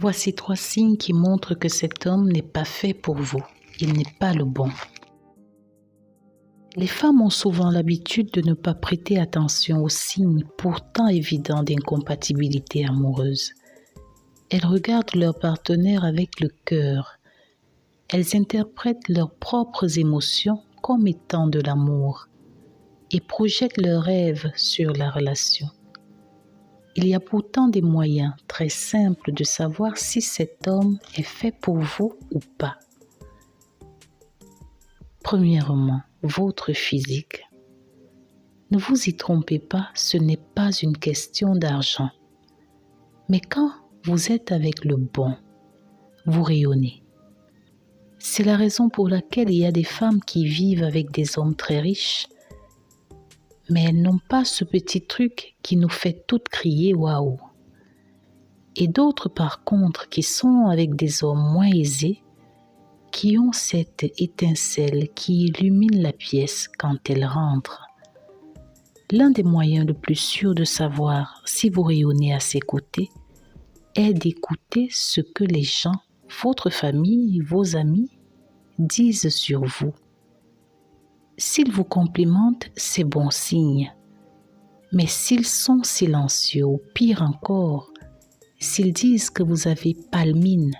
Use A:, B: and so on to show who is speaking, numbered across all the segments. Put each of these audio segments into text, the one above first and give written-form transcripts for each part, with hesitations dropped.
A: Voici 3 signes qui montrent que cet homme n'est pas fait pour vous. Il n'est pas le bon. Les femmes ont souvent l'habitude de ne pas prêter attention aux signes pourtant évidents d'incompatibilité amoureuse. Elles regardent leur partenaire avec le cœur. Elles interprètent leurs propres émotions comme étant de l'amour et projettent leurs rêves sur la relation. Il y a pourtant des moyens très simples de savoir si cet homme est fait pour vous ou pas. Premièrement, votre physique. Ne vous y trompez pas, ce n'est pas une question d'argent. Mais quand vous êtes avec le bon, vous rayonnez. C'est la raison pour laquelle il y a des femmes qui vivent avec des hommes très riches, mais elles n'ont pas ce petit truc qui nous fait toutes crier « waouh ». Et d'autres par contre qui sont avec des hommes moins aisés, qui ont cette étincelle qui illumine la pièce quand elle rentre. L'un des moyens le plus sûrs de savoir si vous rayonnez à ses côtés est d'écouter ce que les gens, votre famille, vos amis, disent sur vous. S'ils vous complimentent, c'est bon signe. Mais s'ils sont silencieux, ou pire encore, s'ils disent que vous avez palmine,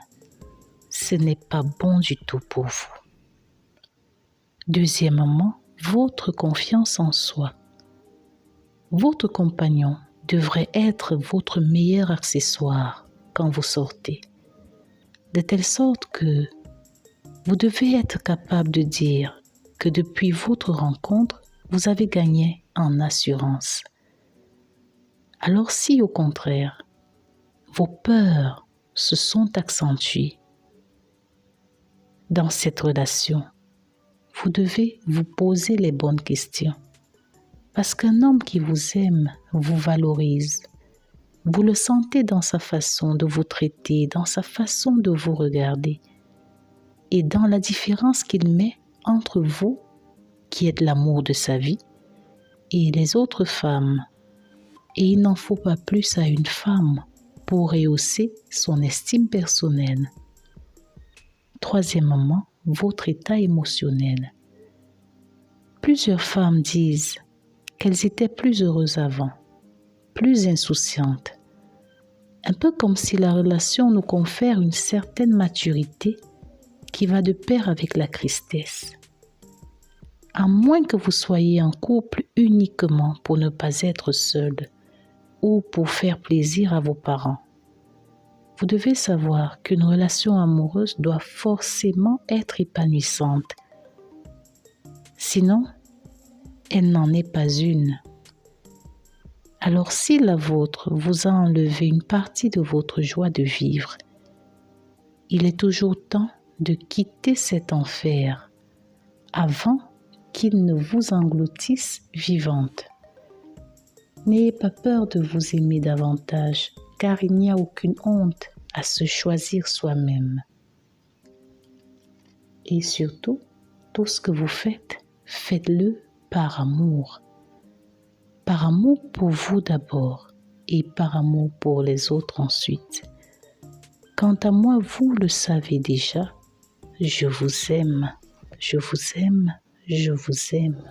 A: ce n'est pas bon du tout pour vous. Deuxièmement, votre confiance en soi. Votre compagnon devrait être votre meilleur accessoire quand vous sortez, de telle sorte que vous devez être capable de dire que depuis votre rencontre, vous avez gagné en assurance. Alors si au contraire, vos peurs se sont accentuées dans cette relation, vous devez vous poser les bonnes questions. Parce qu'un homme qui vous aime vous valorise. Vous le sentez dans sa façon de vous traiter, dans sa façon de vous regarder et dans la différence qu'il met entre vous, qui êtes l'amour de sa vie, et les autres femmes. Et il n'en faut pas plus à une femme pour rehausser son estime personnelle. Troisièmement, votre état émotionnel. Plusieurs femmes disent qu'elles étaient plus heureuses avant, plus insouciantes. Un peu comme si la relation nous confère une certaine maturité qui va de pair avec la tristesse. À moins que vous soyez en couple uniquement pour ne pas être seul ou pour faire plaisir à vos parents. Vous devez savoir qu'une relation amoureuse doit forcément être épanouissante. Sinon, elle n'en est pas une. Alors si la vôtre vous a enlevé une partie de votre joie de vivre, il est toujours temps de quitter cet enfer avant qu'il ne vous engloutisse vivante. N'ayez pas peur de vous aimer davantage, car il n'y a aucune honte à se choisir soi-même. Et surtout, tout ce que vous faites, faites-le par amour. Par amour pour vous d'abord et par amour pour les autres ensuite. Quant à moi, vous le savez déjà, je vous aime, je vous aime, je vous aime.